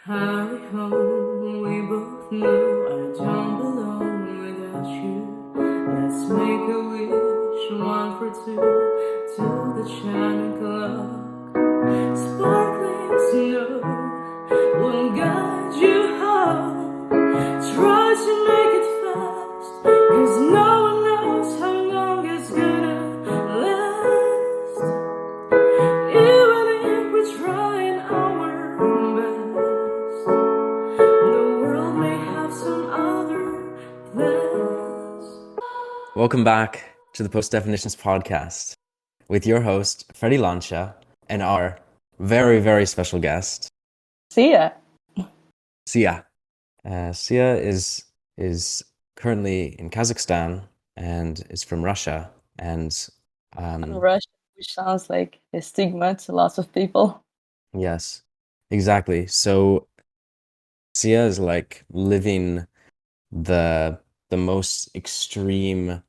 Hurry home, we both know I don't belong without you. Let's make a wish, one for two, to the chiming clock. Sparkling snow won't guide you home. Try to make it fast, 'cause no one knows how long it's gonna last. Even if we're trying our best, the world may have some other plans. Welcome back to the Post Definitions podcast with your host, Freddie Lancia, and our very, very special guest, See ya. Sia. Sia is currently in Kazakhstan and is from Russia. And Russian, which sounds like a stigma to lots of people. yes, exactly. So Sia is like living the most extreme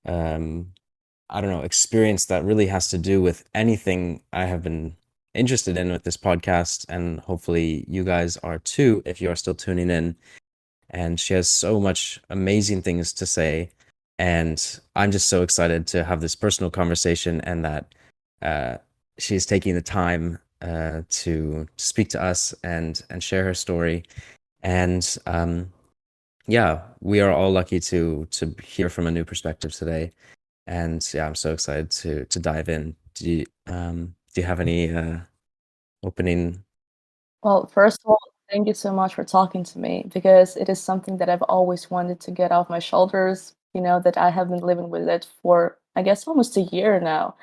I don't know, experience that really has to do with anything I have been interested in with this podcast, and hopefully you guys are too, if you are still tuning in. And she has so much amazing things to say, and I'm just so excited to have this personal conversation, and that she's taking the time to speak to us and share her story. And yeah, we are all lucky to hear from a new perspective today. And yeah, I'm so excited to dive in. Do you have any opening? Well, first of all, thank you so much for talking to me because it is something that I've always wanted to get off my shoulders. You know, that I have been living with it for, I guess, almost a year now.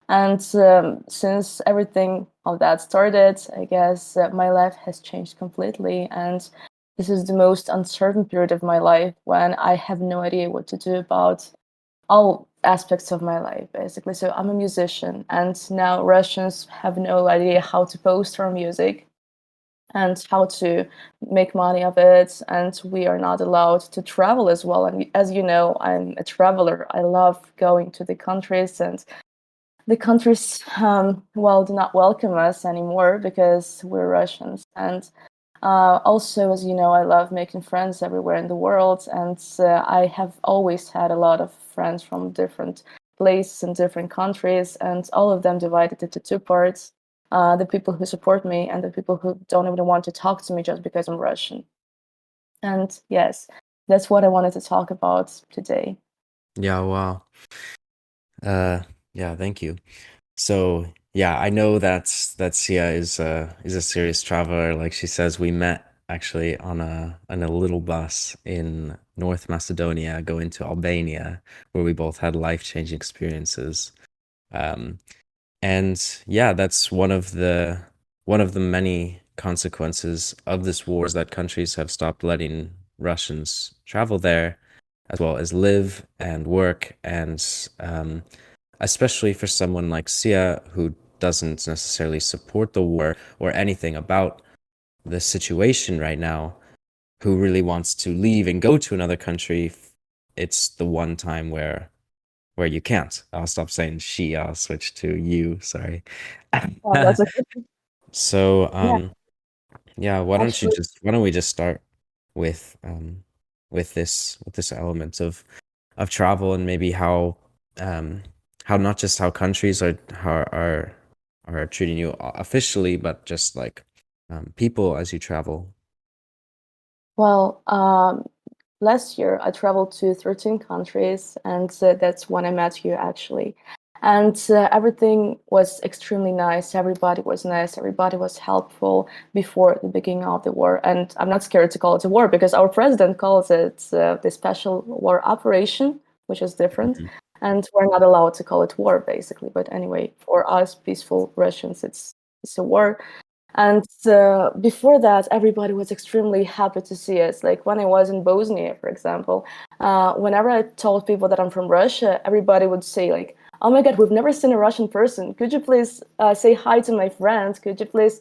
And since everything of that started, I guess my life has changed completely. And this is the most uncertain period of my life when I have no idea what to do about all aspects of my life, basically. So I'm a musician, and now Russians have no idea how to post our music and how to make money of it. And we are not allowed to travel as well. And as you know, I'm a traveler. I love going to the countries, and the countries, well, do not welcome us anymore because we're Russians. And also, as you know, I love making friends everywhere in the world, and I have always had a lot of friends from different places and different countries, and all of them divided into two parts: the people who support me and the people who don't even want to talk to me just because I'm Russian. And yes, that's what I wanted to talk about today. Yeah, wow. Yeah, thank you. So yeah, I know that Sia is a serious traveler. Like she says, we met actually on a little bus in North Macedonia going to Albania, where we both had life-changing experiences. Um, And yeah, that's one of the many consequences of this war is that countries have stopped letting Russians travel there, as well as live and work. And especially for someone like Sia, who doesn't necessarily support the war or anything about the situation right now, who really wants to leave and go to another country, it's the one time where you can't. I'll stop saying she, I'll switch to you, sorry. Oh, that's okay. So, Yeah, yeah, actually, why don't we just start with this element of travel, and maybe how not just how countries are treating you officially, but just like people as you travel. well, last year I traveled to 13 countries, and that's when I met you actually. And everything was extremely nice. Everybody was nice. Everybody was helpful before the beginning of the war. And I'm not scared to call it a war because our president calls it the special war operation, which is different. Mhm. And we're not allowed to call it war, basically. But anyway, for us peaceful Russians, it's a war. And before that, everybody was extremely happy to see us. Like when I was in Bosnia, for example, whenever I told people that I'm from Russia, everybody would say like, "Oh my God, we've never seen a Russian person. Could you please say hi to my friends? Could you please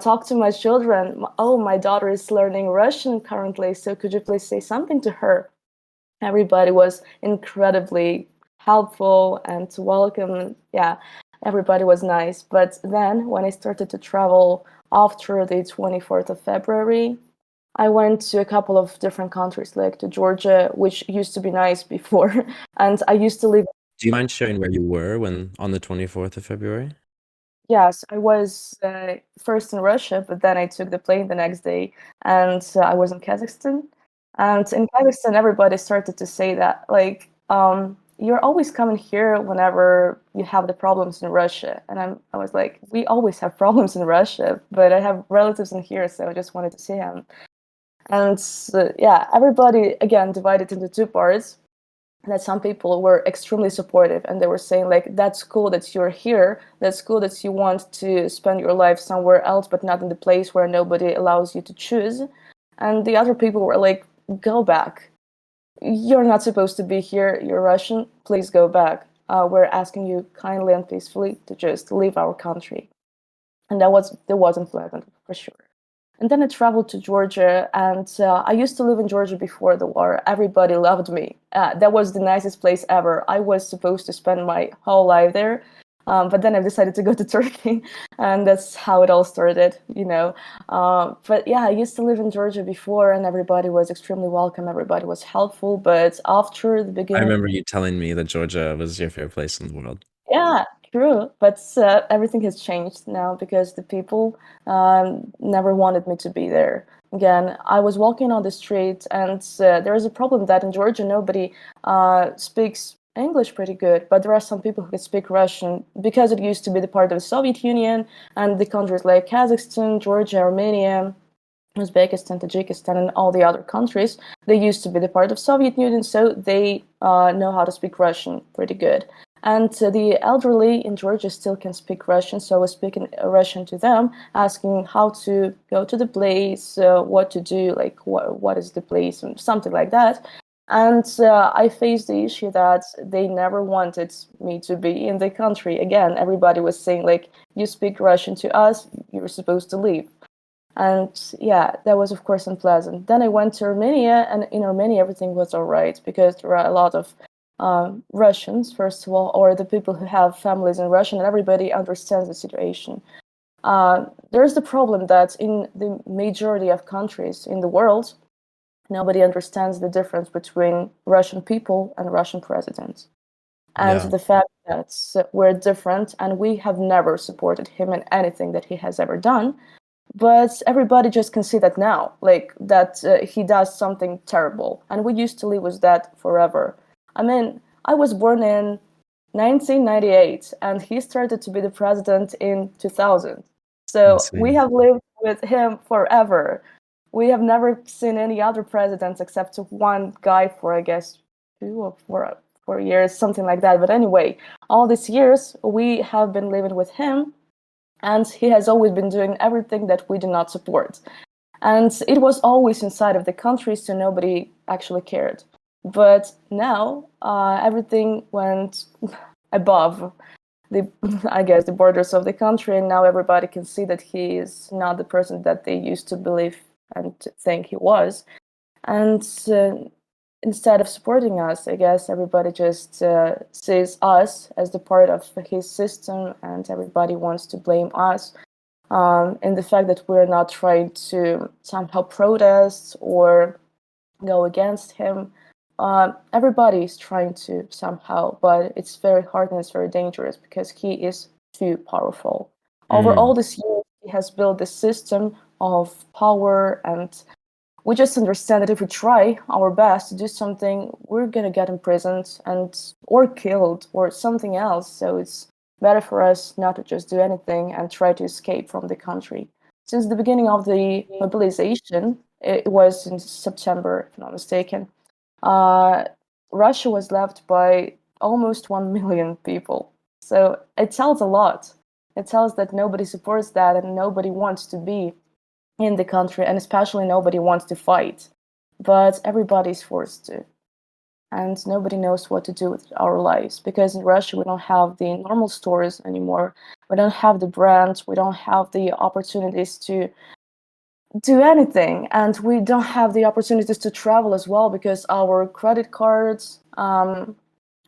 talk to my children? Oh, my daughter is learning Russian currently, so could you please say something to her?" Everybody was incredibly helpful and welcome. Yeah, everybody was nice. But then when I started to travel after the 24th of February, I went to a couple of different countries, like to Georgia, which used to be nice before, and I used to live. Do you mind sharing where you were when on the 24th of February? Yes, I was first in Russia, but then I took the plane the next day, and I was in Kazakhstan. And in Kazakhstan, everybody started to say that, like, you're always coming here whenever you have the problems in Russia. And I was like, we always have problems in Russia, but I have relatives in here, so I just wanted to see him. And yeah, everybody again divided into two parts. That some people were extremely supportive, and they were saying like, that's cool that you're here, that's cool that you want to spend your life somewhere else but not in the place where nobody allows you to choose. And the other people were like, go back, you're not supposed to be here, you're Russian, please go back, we're asking you kindly and peacefully to just leave our country. And that wasn't pleasant for sure. And then I traveled to Georgia, and I used to live in Georgia before the war. Everybody loved me. That was the nicest place ever. I was supposed to spend my whole life there, but then I decided to go to Turkey, and that's how it all started, you know. But yeah, I used to live in Georgia before, and everybody was extremely welcome. Everybody was helpful. But after the I beginning, remember you telling me that Georgia was your favorite place in the world. yeah, true. But everything has changed now because the people never wanted me to be there. Again, I was walking on the street, and there is a problem that in Georgia nobody speaks English pretty good, but there are some people who can speak Russian because it used to be the part of the Soviet Union, and the countries like Kazakhstan, Georgia, Armenia, Uzbekistan, Tajikistan, and all the other countries, they used to be the part of Soviet Union, so they know how to speak Russian pretty good. And the elderly in Georgia still can speak Russian, so I was speaking Russian to them, asking how to go to the place, what to do, like what is the place, and something like that. And I faced the issue that they never wanted me to be in the country. Again, everybody was saying like, you speak Russian to us, you're supposed to leave. And yeah, that was of course unpleasant. Then I went to Armenia, and in Armenia everything was all right because there are a lot of Russians, first of all, or the people who have families in Russia, and everybody understands the situation. There's the problem that in the majority of countries in the world, nobody understands the difference between Russian people and Russian presidents. And Yeah. the fact that we're different and we have never supported him in anything that he has ever done, but everybody just can see that now, like that he does something terrible, and we used to live with that forever. I mean, I was born in 1998, and he started to be the president in 2000. So we Insane. have lived with him forever. We have never seen any other presidents except one guy for, I guess, 2 or 4 years, something like that. But anyway, all these years we have been living with him, and he has always been doing everything that we do not support. And it was always inside of the country, so nobody actually cared. But now everything went above the, I guess, the borders of the country, and now everybody can see that he is not the person that they used to believe and think he was. And instead of supporting us, I guess everybody just sees us as the part of his system, and everybody wants to blame us. And the fact that we're not trying to somehow protest or go against him. Everybody is trying to somehow, but it's very hard and it's very dangerous because he is too powerful. Over all Mm. these years, he has built this system of power, and we just understand that if we try our best to do something, we're gonna get imprisoned and or killed or something else. So it's better for us not to just do anything and try to escape from the country. Since the beginning of the mobilization, it was in September, if I'm not mistaken, uh, Russia was left by almost 1 million people. So it tells a lot. It tells that nobody supports that and nobody wants to be in the country, and especially nobody wants to fight. But everybody's forced to. And nobody knows what to do with our lives because in Russia we don't have the normal stores anymore. We don't have the brands. We don't have the opportunities to do anything, and we don't have the opportunities to travel as well because our credit cards,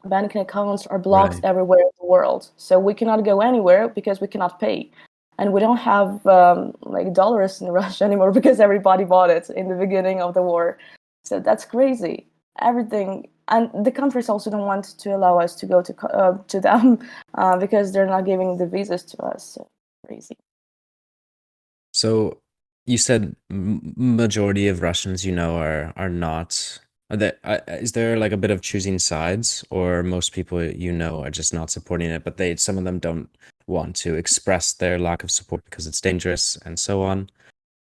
banking accounts are blocked Right. everywhere in the world. So we cannot go anywhere because we cannot pay. and we don't have like dollars in Russia anymore because everybody bought it in the beginning of the war. So that's crazy. Everything, and the countries also don't want to allow us to go to them because they're not giving the visas to us. So crazy. So you said majority of Russians, are not. Is there like a bit of choosing sides, or most people are just not supporting it, but some of them don't want to express their lack of support because it's dangerous and so on?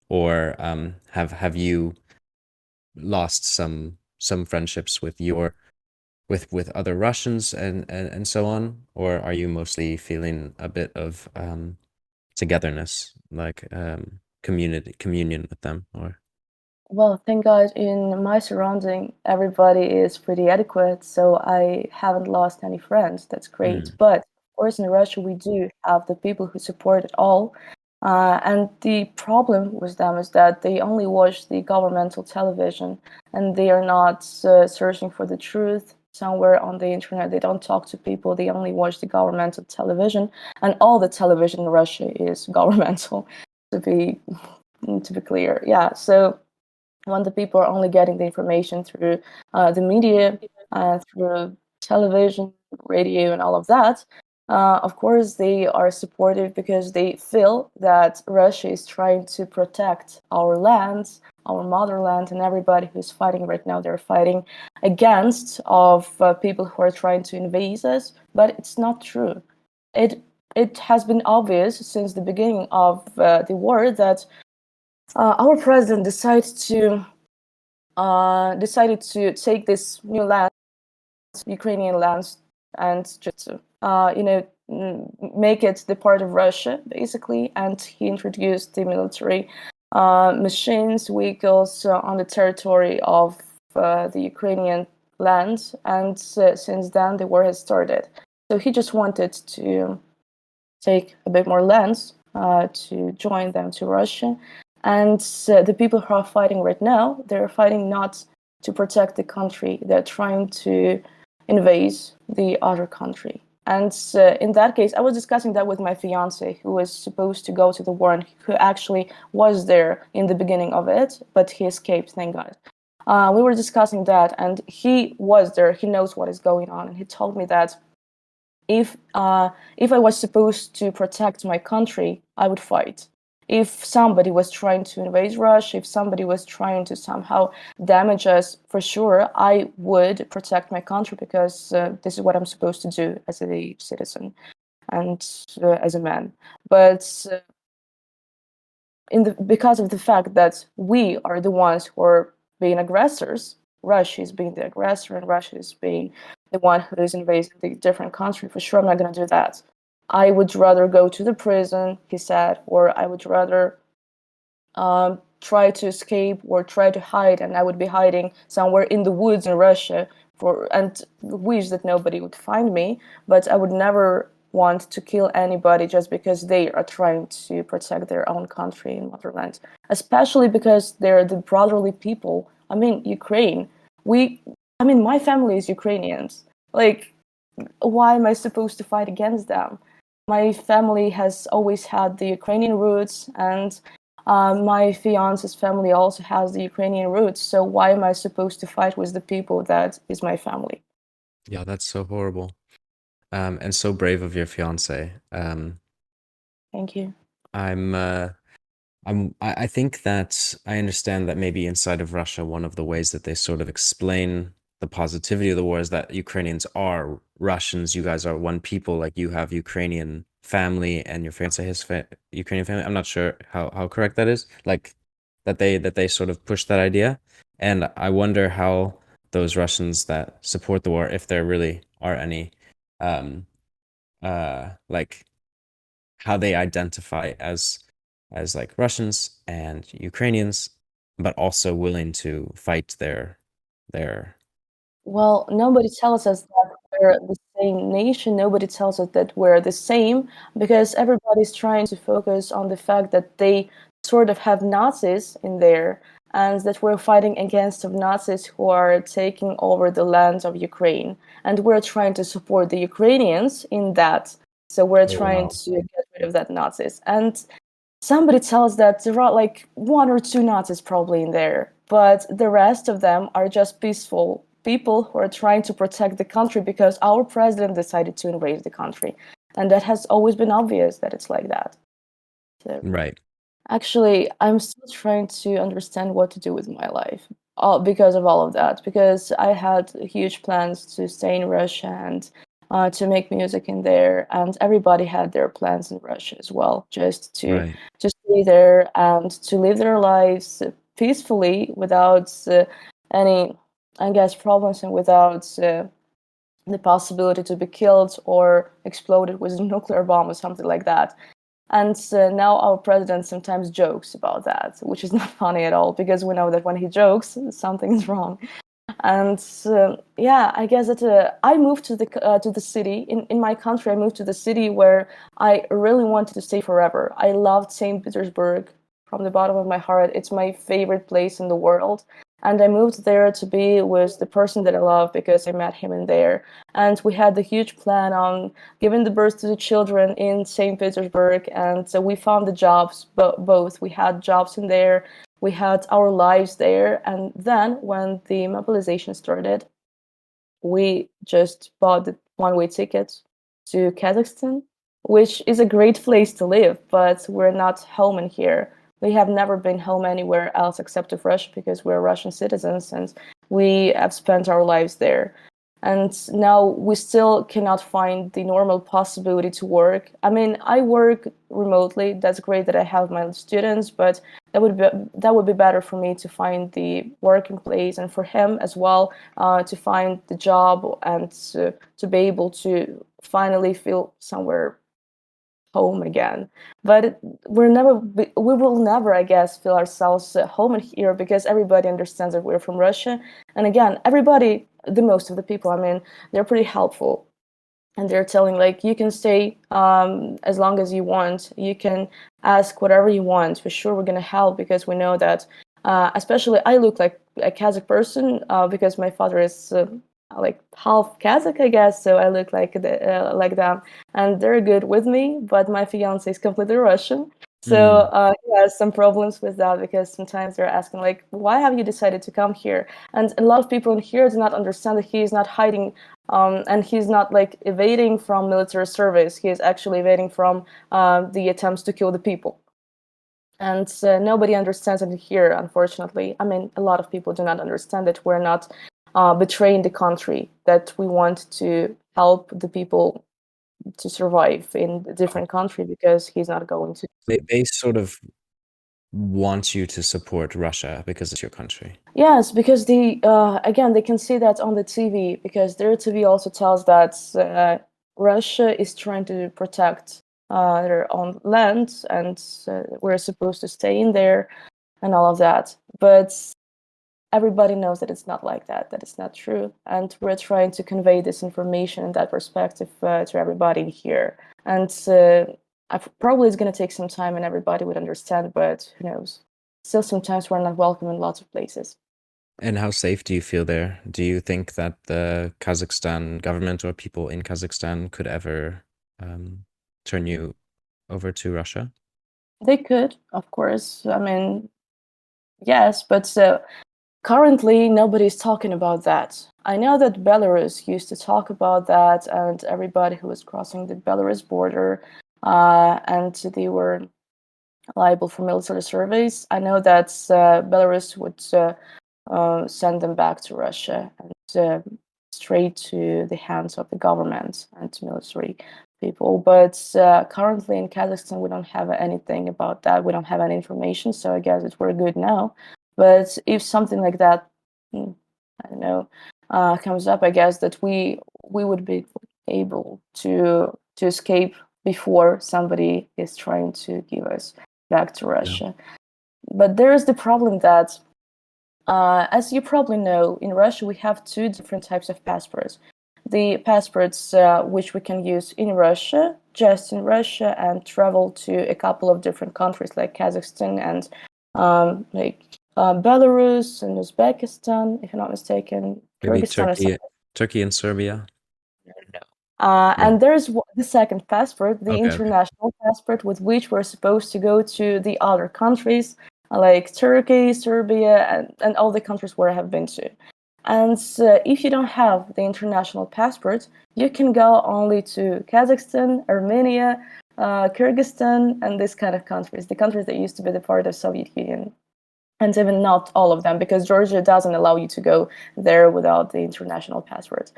Or have you lost some friendships with with other Russians and so on? Or are you mostly feeling a bit of togetherness, like communion with them, or Well, thank God in my surrounding, everybody is pretty adequate, so I haven't lost any friends. That's great. mm, But of course, in Russia, we do have the people who support it all. And the problem with them is that they only watch the governmental television and they are not searching for the truth somewhere on the internet. They don't talk to people, they only watch the governmental television. And all the television in Russia is governmental, to be clear. Yeah, so when the people are only getting the information through the media, through television, radio, and all of that, of course, they are supportive because they feel that Russia is trying to protect our lands, our motherland, and everybody who's fighting right now. They're fighting against of people who are trying to invade us, but it's not true. It has been obvious since the beginning of the war that our president decided to take this new land, Ukrainian lands, and just make it the part of Russia basically. And he introduced the military machines, vehicles on the territory of the Ukrainian land. And since then, the war has started. So he just wanted to take a bit more lands to join them to Russia. And the people who are fighting right now, they're fighting not to protect the country, they're trying to invade the other country. And in that case, I was discussing that with my fiance, who was supposed to go to the war and who actually was there in the beginning of it, but he escaped, thank God. We were discussing that, and he was there, he knows what is going on, and he told me that if I was supposed to protect my country, I would fight. If somebody was trying to invade Russia, if somebody was trying to somehow damage us, for sure, I would protect my country because this is what I'm supposed to do as a citizen and as a man. But because of the fact that we are the ones who are being aggressors, Russia is being the aggressor and Russia is being the one who is invading the different country, for sure I'm not going to do that. I would rather go to the prison, he said, or I would rather try to escape or try to hide, and I would be hiding somewhere in the woods in Russia and wish that nobody would find me, but I would never want to kill anybody just because they are trying to protect their own country and motherland, especially because they're the brotherly people. I mean, Ukraine. My family is Ukrainians. Like, why am I supposed to fight against them? My family has always had the Ukrainian roots, and my fiance's family also has the Ukrainian roots. So why am I supposed to fight with the people that is my family? yeah, that's so horrible. And so brave of your fiance. Thank you. I'm I think that I understand that maybe inside of Russia, one of the ways that they sort of explain the positivity of the war is that Ukrainians are Russians. You guys are one people. Like you have Ukrainian family, and your fiance has Ukrainian family. I'm not sure how correct that is. Like that they sort of push that idea, and I wonder how those Russians that support the war, if there really are any, um, like how they identify as like Russians and Ukrainians, but also willing to fight their Well, nobody tells us that we're the same nation. Nobody tells us that we're the same because everybody's trying to focus on the fact that they sort of have Nazis in there and that we're fighting against of Nazis who are taking over the lands of Ukraine. And we're trying to support the Ukrainians in that. So we're Oh, trying wow. to get rid of that Nazis. And somebody tells that there are like one or two Nazis probably in there, but the rest of them are just peaceful people who are trying to protect the country because our president decided to invade the country. And that has always been obvious that it's like that. So Right. actually, I'm still trying to understand what to do with my life because of all of that. Because I had huge plans to stay in Russia and to make music in there, and everybody had their plans in Russia as well, Right. just stay there and to live their lives peacefully without any, I guess, problems and without the possibility to be killed or exploded with a nuclear bomb or something like that. And now our president sometimes jokes about that, which is not funny at all because we know that when he jokes, something is wrong. And yeah, I guess that I moved to the city in my country. I moved to the city where I really wanted to stay forever. I loved St. Petersburg from the bottom of my heart. It's my favorite place in the world. And I moved there to be with the person that I love because I met him in there. And we had the huge plan on giving the birth to the children in St. Petersburg. And so we found the jobs, both. We had jobs in there, we had our lives there. And then when the mobilization started, we just bought the one-way ticket to Kazakhstan, which is a great place to live, but we're not home in here. We have never been home anywhere else except of Russia because we're Russian citizens and we have spent our lives there. And now we still cannot find the normal possibility to work. I mean, I work remotely. That's great that I have my students, but that would be better for me to find the working place and for him as well to find the job and to be able to finally feel somewhere home again. But we will never, I guess, feel ourselves home in here because everybody understands that we're from Russia. And again, everybody, the most of the people, I mean, they're pretty helpful. And they're telling like you can stay as long as you want. You can ask whatever you want. For sure, we're gonna help because we know that. Especially, I look like a Kazakh person because my father is like half Kazakh, I guess. So I look like them, and they're good with me. But my fiance is completely Russian. So Mm. he has some problems with that because sometimes they're asking like, "Why have you decided to come here?" And a lot of people in here do not understand that he is not hiding and he's not like evading from military service. He is actually evading from the attempts to kill the people. And nobody understands it here, unfortunately. I mean, a lot of people do not understand that we're not betraying the country, that we want to help the people to survive in a different country because he's not going to. They sort of want you to support Russia because it's your country. Yes, because again they can see that on the TV because their TV also tells that Russia is trying to protect their own land and we're supposed to stay in there and all of that. But everybody knows that it's not like that, that it's not true. And we're trying to convey this information and that perspective to everybody here. And probably it's going to take some time and everybody would understand, but who knows? Still, sometimes we're not welcome in lots of places. And how safe do you feel there? Do you think that the Kazakhstan government or people in Kazakhstan could ever turn you over to Russia? They could, of course. I mean, yes, but currently nobody's talking about that. I know that Belarus used to talk about that, and everybody who was crossing the Belarus border, and they were liable for military service. I know that Belarus would send them back to Russia and straight to the hands of the government and military people. But currently in Kazakhstan, we don't have anything about that. We don't have any information, so I guess we're good now. But if something like that, I don't know, comes up, I guess that we would be able to escape before somebody is trying to give us back to Yeah. Russia. But there is the problem that as you probably know, in Russia we have two different types of passports. The passports which we can use in Russia, just in Russia, and travel to a couple of different countries like Kazakhstan and Belarus and Uzbekistan, if I'm not mistaken, Maybe Kyrgyzstan or Turkey, something. Turkey and Serbia. No. Yeah. And there's the second passport, the Okay. Okay. international passport, with which we're supposed to go to the other countries like Turkey, Serbia, and all the countries where I have been to. And if you don't have the international passport, you can go only to Kazakhstan, Armenia, Kyrgyzstan, and this kind of countries, the countries that used to be the part of Soviet Union. And even not all of them, because Georgia doesn't allow you to go there without the international passport.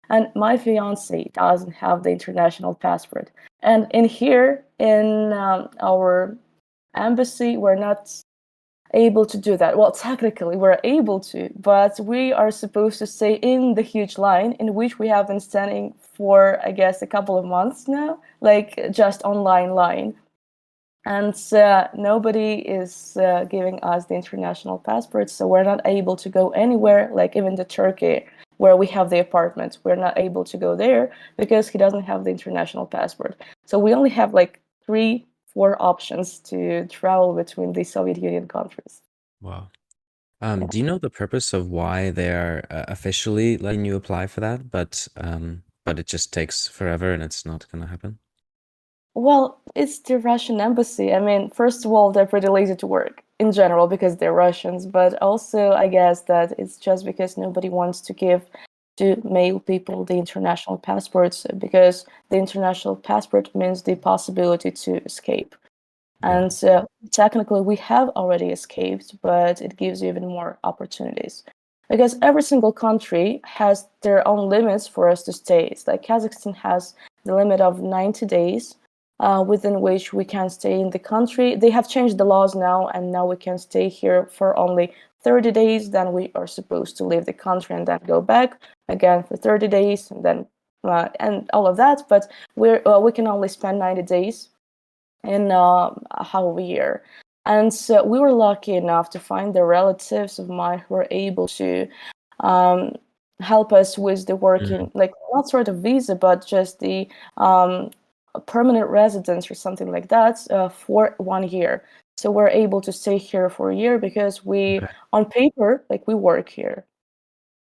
And my fiance doesn't have the international passport. And in here, in our embassy, we're not able to do that. Well, technically, we're able to, but we are supposed to stay in the huge line in which we have been standing for, I guess, a couple of months now, like just online line. And nobody is giving us the international passport, so we're not able to go anywhere, like even to Turkey, where we have the apartment. We're not able to go there because he doesn't have the international passport. So we only have like 4 options to travel between the Soviet Union countries. Wow. Yeah. Do you know the purpose of why they're officially letting you apply for that, but it just takes forever and it's not gonna happen? Well, it's the Russian embassy. I mean, first of all, they're pretty lazy to work in general because they're Russians, but also I guess that it's just because nobody wants to give to male people the international passports because the international passport means the possibility to escape. Yeah. And technically, we have already escaped, but it gives you even more opportunities. Because every single country has their own limits for us to stay. It's like Kazakhstan has the limit of 90 days within which we can stay in the country. They have changed the laws now, and now we can stay here for only 30 days. Then we are supposed to leave the country and then go back again for 30 days, and then and all of that. But we can only spend 90 days in a whole year. And so we were lucky enough to find the relatives of mine who were able to um, help us with the Mm. working, like not sort of visa, but just the permanent residence or something like that for 1 year. So we're able to stay here for a year because we, Okay. on paper, like we work here.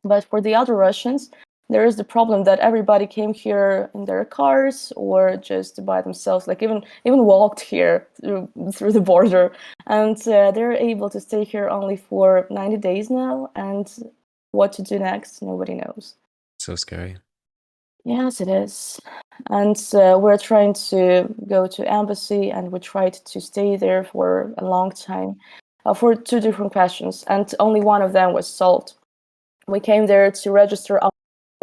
But for the other Russians, there is the problem that everybody came here in their cars or just by themselves, like even walked here through the border, and they're able to stay here only for 90 days now. And what to do next, nobody knows. So scary. Yes, it is. And we're trying to go to embassy, and we tried to stay there for a long time for 2 different questions, and only one of them was solved. We came there to register our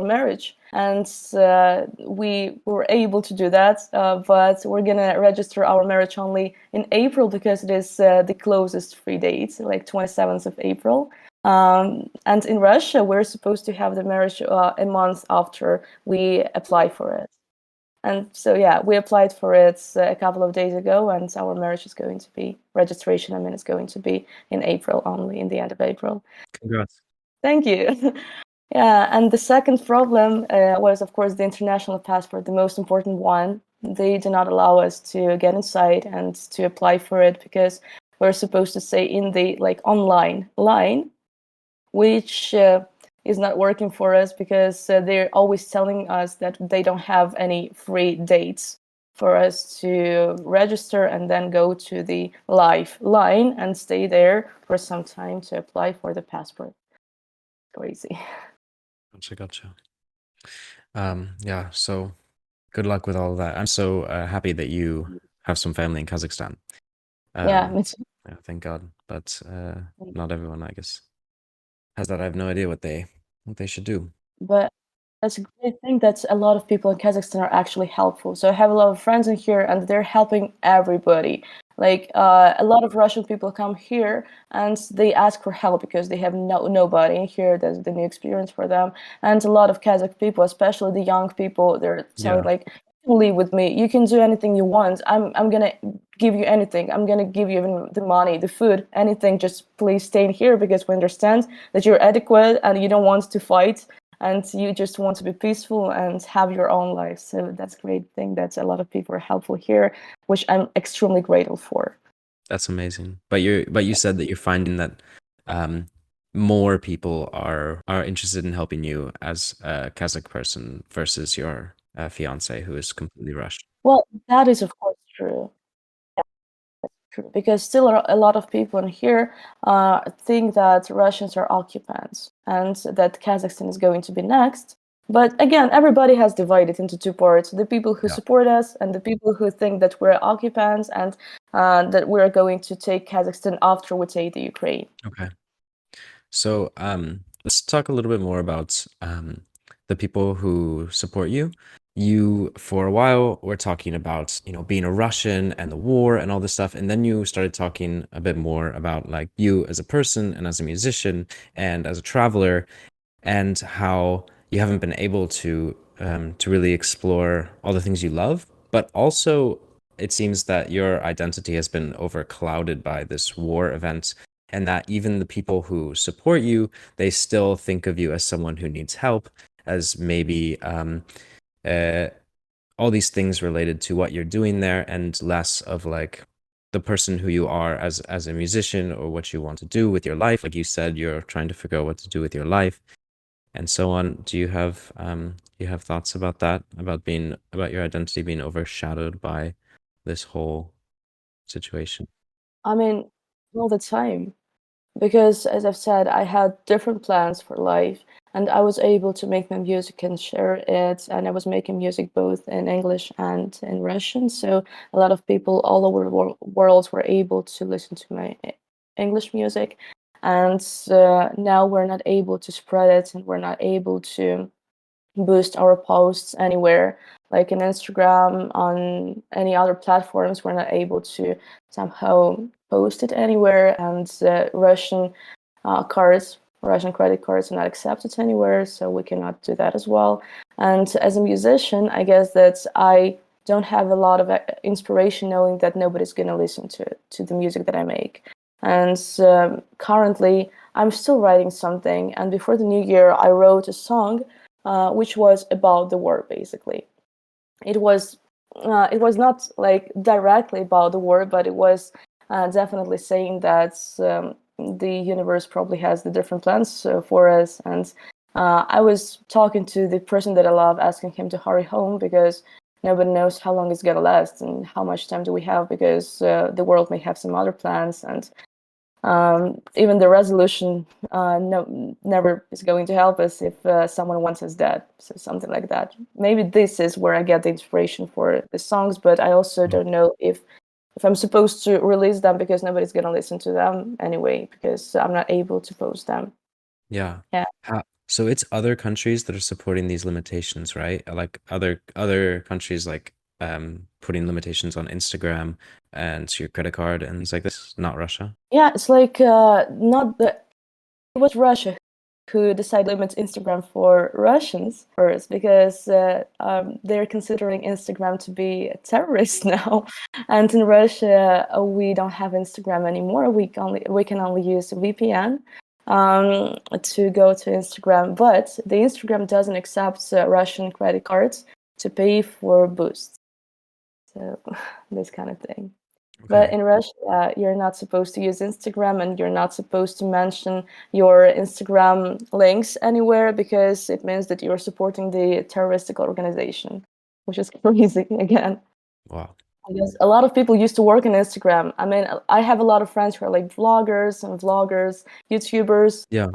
marriage, and we were able to do that, but we're gonna register our marriage only in April because it is the closest free date, like 27th of April. And in Russia, we're supposed to have the marriage a month after we apply for it. And so, yeah, we applied for it a couple of days ago, and our marriage is going to be registration. I mean, it's going to be in April only, in the end of April. Congrats. Thank you. Yeah, and the second problem was, of course, the international passport, the most important one. They do not allow us to get inside and to apply for it because we're supposed to stay in the like online line, which is not working for us because they're always telling us that they don't have any free dates for us to register and then go to the live line and stay there for some time to apply for the passport. Crazy. Gotcha, gotcha. Yeah, so good luck with all of that. I'm so happy that you have some family in Kazakhstan. Yeah, Um, me too. yeah, thank God. But not everyone, I guess, has that. I have no idea what they should do. But that's a great thing that a lot of people in Kazakhstan are actually helpful. So I have a lot of friends in here, and they're helping everybody. Like a lot of Russian people come here and they ask for help because they have nobody in here. That's the new experience for them. And a lot of Kazakh people, especially the young people, they're telling Yeah, like, "You can leave with me. You can do anything you want. I'm gonna give you anything. I'm gonna give you even the money, the food, anything. Just please stay in here because we understand that you're adequate and you don't want to fight and you just want to be peaceful and have your own life." So that's a great thing that a lot of people are helpful here, which I'm extremely grateful for. that's amazing. But you said that you're finding that um, more people are interested in helping you as a Kazakh person versus your fiance who is completely Russian. Well, that is of course true. True, because still a lot of people in here think that Russians are occupants and that Kazakhstan is going to be next. But again, everybody has divided into two parts: the people who Yeah. support us and the people who think that we're occupants and that we're going to take Kazakhstan after we take the Ukraine. Okay. So let's talk a little bit more about the people who support you. You, for a while, were talking about, being a Russian and the war and all this stuff. And then you started talking a bit more about like you as a person and as a musician and as a traveler, and how you haven't been able to really explore all the things you love, but also it seems that your identity has been overclouded by this war event, and that even the people who support you, they still think of you as someone who needs help, as maybe uh, all these things related to what you're doing there, and less of like the person who you are as a musician or what you want to do with your life. Like you said, you're trying to figure out what to do with your life and so on. Do you have thoughts about that? About your identity being overshadowed by this whole situation? I mean, all the time. Because as I've said, I had different plans for life, and I was able to make my music and share it. And I was making music both in English and in Russian. So a lot of people all over the world were able to listen to my English music. And now we're not able to spread it, and we're not able to boost our posts anywhere, like in Instagram, on any other platforms. We're not able to somehow post it anywhere, and Russian credit cards are not accepted anywhere, so we cannot do that as well. And as a musician, I guess that I don't have a lot of inspiration knowing that nobody's going to listen to the music that I make. And currently, I'm still writing something. And before the new year, I wrote a song which was about the war, basically. It was not like directly about the war, but it was definitely saying that the universe probably has the different plans for us. And I was talking to the person that I love, asking him to hurry home because nobody knows how long it's gonna last and how much time do we have, because the world may have some other plans. And even the resolution never is going to help us if someone wants us dead. So something like that. Maybe this is where I get the inspiration for the songs, but I also Mm. don't know if I'm supposed to release them because nobody's gonna listen to them anyway, because I'm not able to post them. Yeah. Yeah. So it's other countries that are supporting these limitations, right? Like other countries like putting limitations on Instagram and to your credit card and things like this, not Russia. Yeah, it's like not the it was Russia who decided to limit Instagram for Russians first, because they're considering Instagram to be a terrorist now. And in Russia, we don't have Instagram anymore. We can only use VPN to go to Instagram, but the Instagram doesn't accept Russian credit cards to pay for boosts. So this kind of thing. But Okay. in Russia, you're not supposed to use Instagram, and you're not supposed to mention your Instagram links anywhere, because it means that you're supporting the terroristic organization, which is crazy again. Wow. Because a lot of people used to work on Instagram. I mean, I have a lot of friends who are like vloggers and vloggers, YouTubers, Yeah.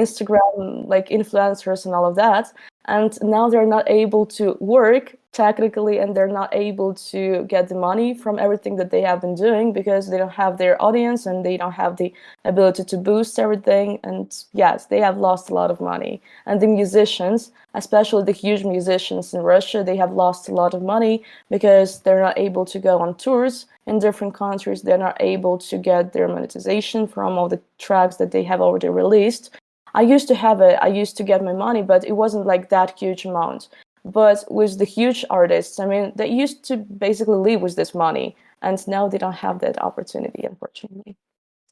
Instagram like influencers and all of that. And now they're not able to work technically, and they're not able to get the money from everything that they have been doing, because they don't have their audience and they don't have the ability to boost everything. And yes, they have lost a lot of money. And the musicians, especially the huge musicians in Russia, they have lost a lot of money because they're not able to go on tours in different countries. They're not able to get their monetization from all the tracks that they have already released. I used to have it. I used to get my money, but it wasn't like that huge amount. But with the huge artists, I mean, they used to basically live with this money, and now they don't have that opportunity, unfortunately.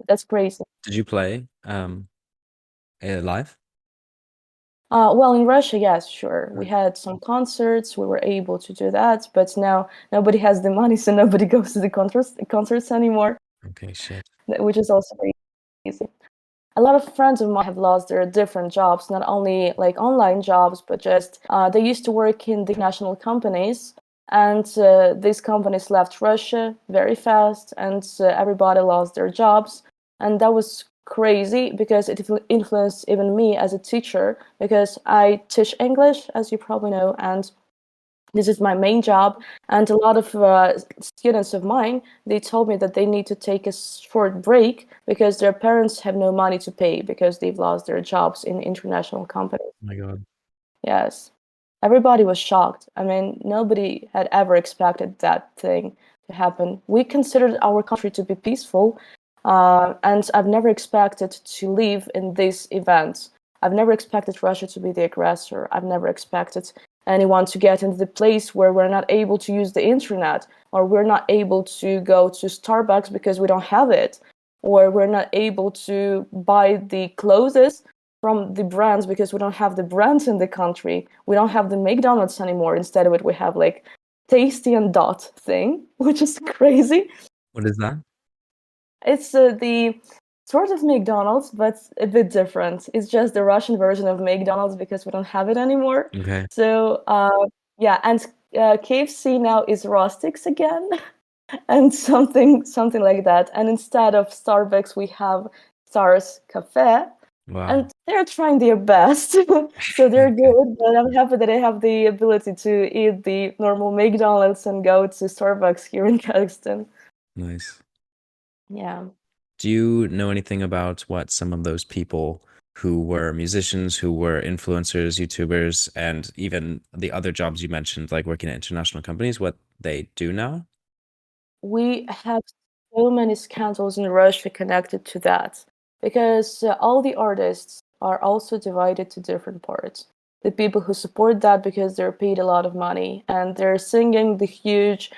That's crazy. Did you play live? Well, in Russia, yes, sure. We had some concerts. We were able to do that, but now nobody has the money, so nobody goes to the concerts anymore, Okay, shit. which is also very easy. a lot of friends of mine have lost their different jobs, not only like online jobs, but just they used to work in the national companies, and these companies left Russia very fast, and everybody lost their jobs, and that was crazy because it influenced even me as a teacher because I teach English, as you probably know, and this is my main job. And a lot of students of mine, they told me that they need to take a short break because their parents have no money to pay because they've lost their jobs in international companies. Oh my God. Yes. Everybody was shocked. I mean, nobody had ever expected that thing to happen. We considered our country to be peaceful, and I've never expected to live in these events. I've never expected Russia to be the aggressor. I've never expected anyone to get into the place where we're not able to use the internet, or we're not able to go to Starbucks because we don't have it, or we're not able to buy the clothes from the brands because we don't have the brands in the country. We don't have the McDonald's anymore. Instead of it, we have like Tasty and Dot thing, which is crazy. What is that? It's the sort of McDonald's, but a bit different. It's just the Russian version of McDonald's because we don't have it anymore. Okay. So yeah, and KFC now is Rustics again, and something like that. And instead of Starbucks, we have Stars Cafe, Wow. and they're trying their best. So they're Okay. good, but I'm happy that I have the ability to eat the normal McDonald's and go to Starbucks here in Kazakhstan. Nice. Yeah. Do you know anything about what some of those people who were musicians, who were influencers, YouTubers, and even the other jobs you mentioned, like working at international companies, what they do now? We have so many scandals in Russia connected to that because all the artists are also divided to different parts. The people who support that because they're paid a lot of money and they're singing the huge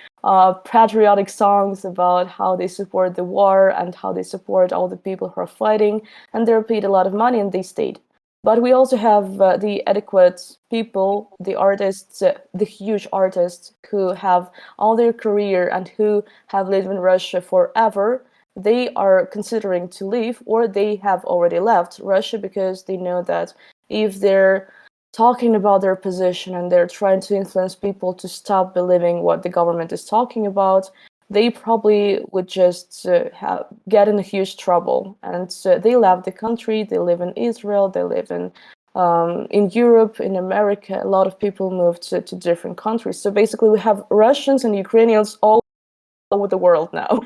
patriotic songs about how they support the war and how they support all the people who are fighting, and they're paid a lot of money and they stayed. But we also have the adequate people, the artists, the huge artists who have all their career and who have lived in Russia forever. They are considering to leave, or they have already left Russia because they know that if they're talking about their position and they're trying to influence people to stop believing what the government is talking about, they probably would just get in a huge trouble. And they left the country. They live in Israel. They live in Europe, in America. A lot of people moved to different countries. So basically, we have Russians and Ukrainians all over the world now.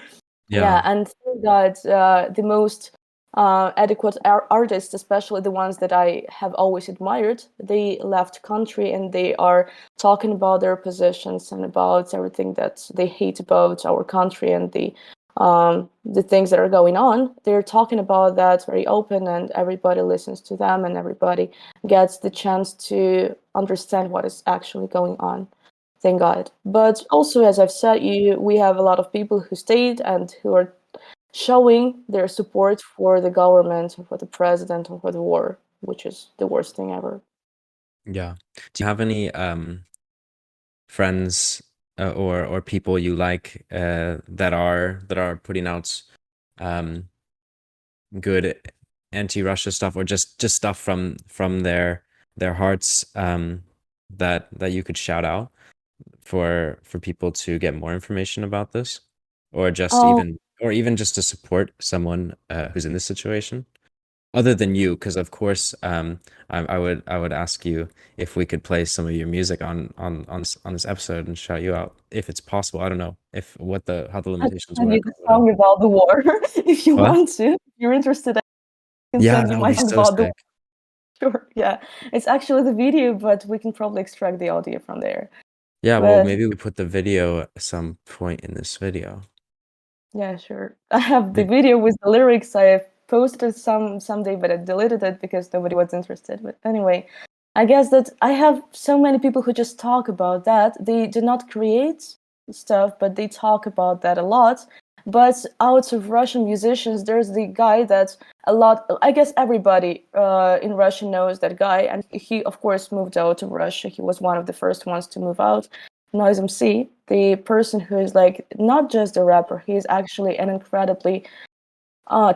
Yeah, Yeah. and thank God, the most adequate artists, especially the ones that I have always admired, they left country and they are talking about their positions and about everything that they hate about our country and the things that are going on. They're talking about that very open, and everybody listens to them, and everybody gets the chance to understand what is actually going on. Thank God. But also, as I've said, we have a lot of people who stayed and who are showing their support for the government or for the president or for the war, which is the worst thing ever. Yeah. Do you have any friends or people you like that are putting out um good anti-Russia stuff, or just stuff from their hearts, that you could shout out for people to get more information about this, or just Oh, even just to support someone who's in this situation, other than you, because of course, I would ask you if we could play some of your music on this episode and shout you out if it's possible. I don't know if what the how the I can limitations send you work the or whatever. song about the war if you What? want to. If you're interested, I can Yeah, send you that would my be song so about the war. sick. Sure, yeah. It's actually the video, but we can probably extract the audio from there. Yeah, well, But maybe we put the video at some point in this video. yeah, sure. I have the Maybe. video with the lyrics. I have posted someday, but I deleted it because nobody was interested. But anyway, I guess that I have so many people who just talk about that. They do not create stuff, but they talk about that a lot. But out of Russian musicians, there's the guy that a lot. I guess everybody in Russia knows that guy, and he, of course, moved out of Russia. He was one of the first ones to move out. Noise MC, the person who is like not just a rapper, he is actually an incredibly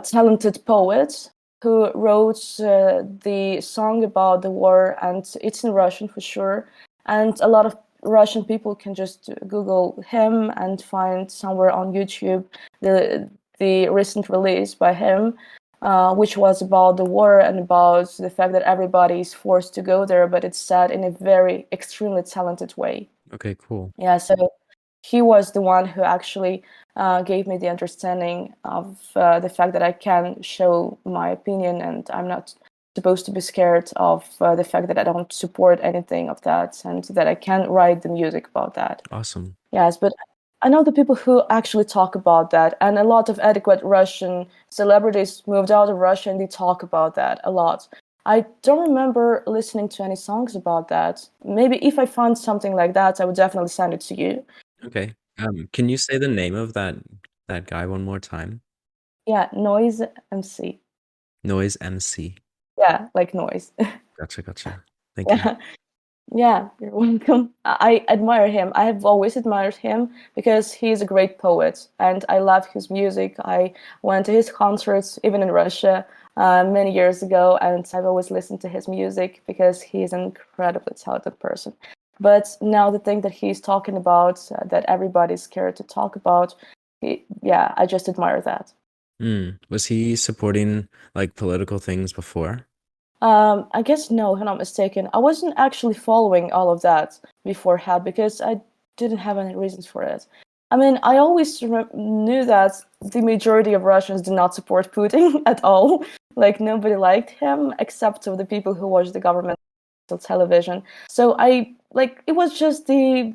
talented poet who wrote the song about the war, and it's in Russian for sure. And a lot of Russian people can just Google him and find somewhere on YouTube the recent release by him, which was about the war and about the fact that everybody is forced to go there, but it's said in a very extremely talented way. Okay, cool. Yeah, so he was the one who actually gave me the understanding of the fact that I can show my opinion and I'm not supposed to be scared of the fact that I don't support anything of that and that I can write the music about that. Awesome. Yes, but I know the people who actually talk about that, and a lot of adequate Russian celebrities moved out of Russia and they talk about that a lot. I don't remember listening to any songs about that. Maybe if I found something like that, I would definitely send it to you. Okay. Can you say the name of that guy one more time? Yeah, Noise MC. Noise MC. Yeah, like noise. Gotcha. Thank you. Yeah. Yeah, you're welcome. I admire him. I have always admired him because he's a great poet and I love his music. I went to his concerts, even in Russia, many years ago, and I've always listened to his music because he's an incredibly talented person. But now the thing that he's talking about, that everybody's scared to talk about, yeah, I just admire that. Was he supporting like political things before? I guess no, if I'm not mistaken. I wasn't actually following all of that beforehand because I didn't have any reasons for it. I mean, I always knew that the majority of Russians did not support Putin at all. Like nobody liked him except of the people who watch the government television. So it was just the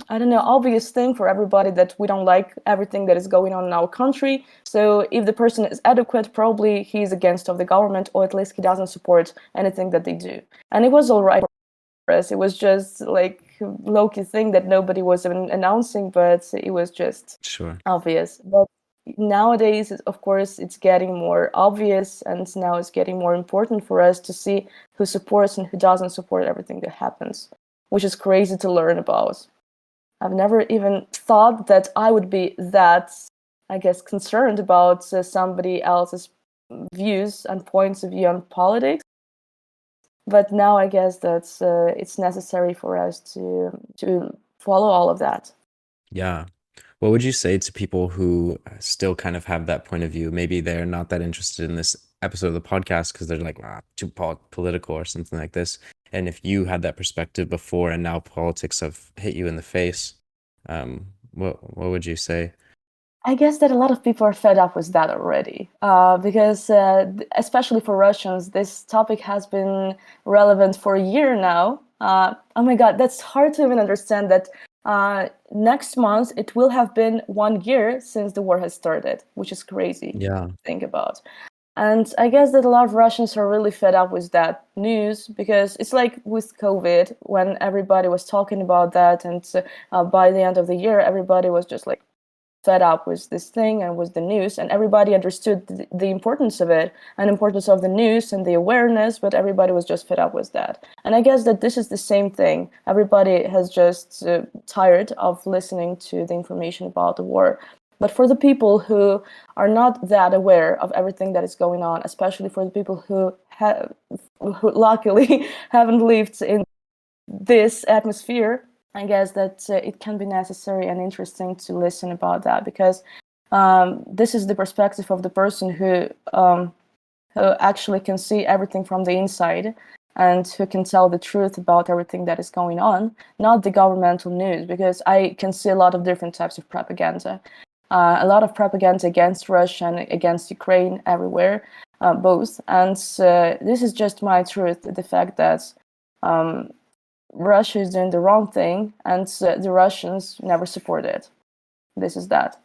I don't know, obvious thing for everybody that we don't like everything that is going on in our country. So if the person is adequate, probably he's against of the government, or at least he doesn't support anything that they do. And it was all right for us. It was just like low-key thing that nobody was even announcing, but it was just Sure. obvious. But nowadays, of course, it's getting more obvious, and now it's getting more important for us to see who supports and who doesn't support everything that happens, which is crazy to learn about. I've never even thought that I would be that, I guess, concerned about somebody else's views and points of view on politics. But now I guess that it's necessary for us to follow all of that. Yeah. What would you say to people who still kind of have that point of view? Maybe they're not that interested in this episode of the podcast because they're like, too political or something like this. And if you had that perspective before and now politics have hit you in the face, what would you say? I guess that a lot of people are fed up with that already, because especially for Russians, this topic has been relevant for a year now. Oh my God, that's hard to even understand that next month it will have been 1 year since the war has started, which is crazy Yeah. to think about. And I guess that a lot of Russians are really fed up with that news because it's like with COVID, when everybody was talking about that, and by the end of the year, everybody was just like fed up with this thing and with the news, and everybody understood the importance of it and importance of the news and the awareness, but everybody was just fed up with that. And I guess that this is the same thing. Everybody has just tired of listening to the information about the war. But for the people who are not that aware of everything that is going on, especially for the people who luckily haven't lived in this atmosphere, I guess that it can be necessary and interesting to listen about that, because this is the perspective of the person who actually can see everything from the inside and who can tell the truth about everything that is going on, not the governmental news, because I can see a lot of different types of propaganda. A lot of propaganda against Russia and against Ukraine everywhere, both. And this is just my truth, the fact that Russia is doing the wrong thing and the Russians never support it. This is that.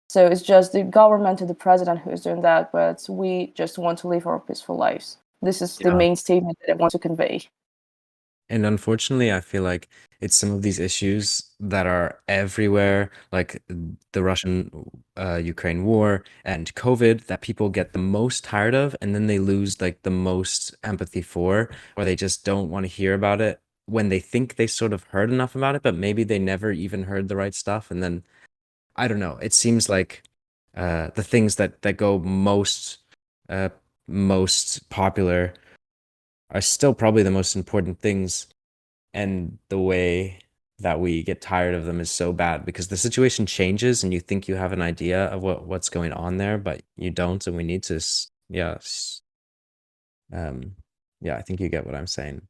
So it's just the government and the president who is doing that, but we just want to live our peaceful lives. This is the Yeah. main statement that I want to convey. And unfortunately, I feel like it's some of these issues that are everywhere, like the Russian Ukraine war and COVID, that people get the most tired of, and then they lose like the most empathy for, or they just don't want to hear about it when they think they sort of heard enough about it, but maybe they never even heard the right stuff. And then I don't know, it seems like the things that go most most popular are still probably the most important things, and the way that we get tired of them is so bad because the situation changes and you think you have an idea of what's going on there, but you don't, and we need to um yeah, I think you get what I'm saying.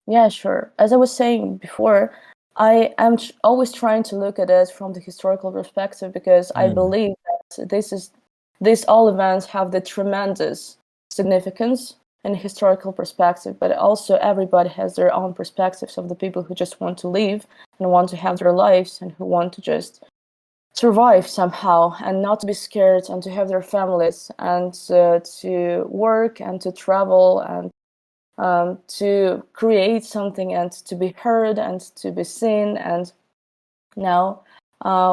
Yeah, sure. As I was saying before, I am always trying to look at it from the historical perspective because I Mm. believe that these all events have the tremendous significance in a historical perspective, but also everybody has their own perspectives of the people who just want to live and want to have their lives and who want to just survive somehow and not to be scared and to have their families and to work and to travel and to create something and to be heard and to be seen. And now,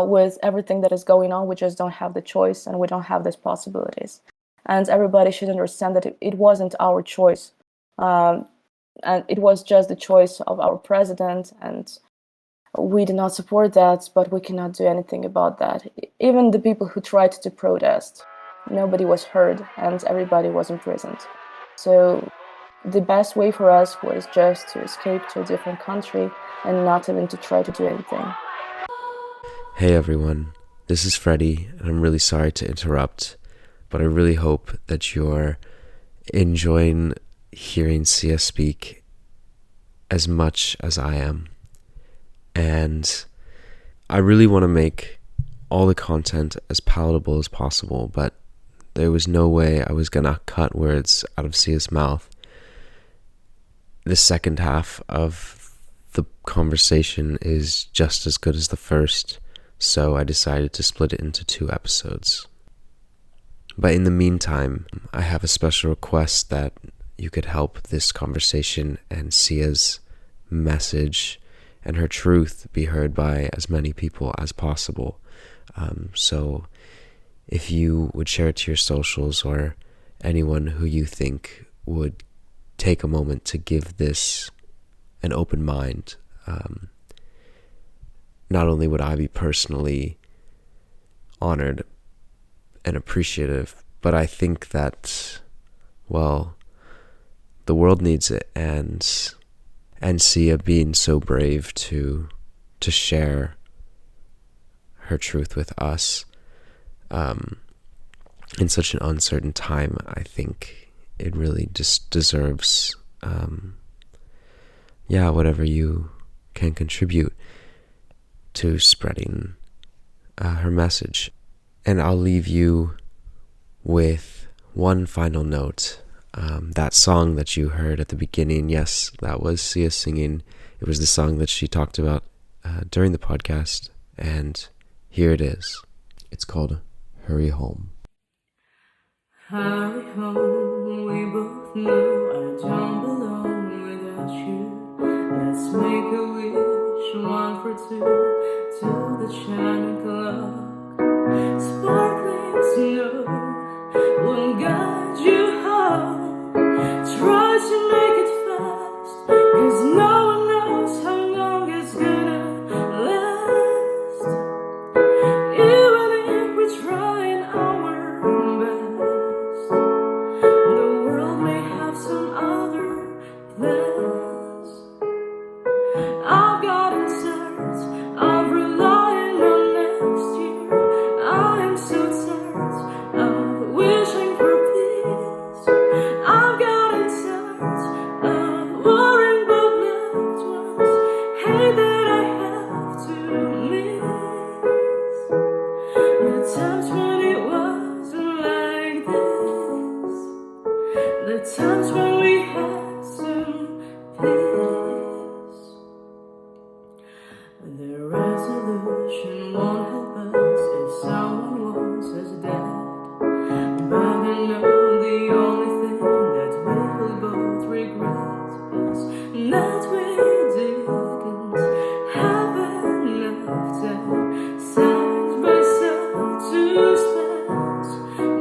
with everything that is going on, we just don't have the choice and we don't have these possibilities. And everybody should understand that it wasn't our choice. And it was just the choice of our president. And we did not support that, but we cannot do anything about that. Even the people who tried to protest, nobody was heard and everybody was imprisoned. So the best way for us was just to escape to a different country and not even to try to do anything. Hey everyone, this is Freddie, and I'm really sorry to interrupt, but I really hope that you're enjoying hearing Sia speak as much as I am. And I really want to make all the content as palatable as possible, but there was no way I was gonna cut words out of Sia's mouth. The second half of the conversation is just as good as the first, so I decided to split it into 2 episodes. But in the meantime, I have a special request that you could help this conversation and Sia's message and her truth be heard by as many people as possible. So if you would share it to your socials or anyone who you think would take a moment to give this an open mind, not only would I be personally honored and appreciative, but I think that, well, the world needs it, and Sia being so brave to share her truth with us in such an uncertain time, I think it really just deserves whatever you can contribute to spreading her message. And I'll leave you with one final note. That song that you heard at the beginning, yes, that was Sia singing. It was the song that she talked about during the podcast, and here it is. It's called Hurry Home. Hurry home, we both know I don't belong without you. Let's make a wish, 1 for 2, to the china clock. Sparkling snow will guide you home. Try to make it fast, 'cause no one knows how long it's gonna last. Even if we're trying our best, the world may have some other plans. I've gotten tired of relying on next year. I am so tired of wishing for peace. I've gotten tired of worrying about loved ones. Hey, that I have to miss. The times when it wasn't like this. The times when we had some peace. The resolution won't help us if someone wants us dead. But I know the only thing that we will both regret is that we didn't have enough time side by side to spend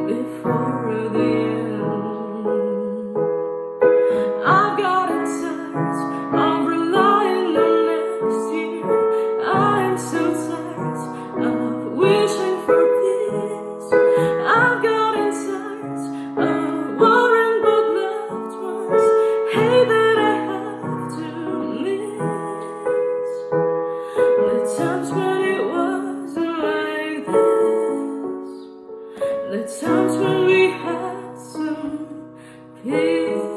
before the end. Peace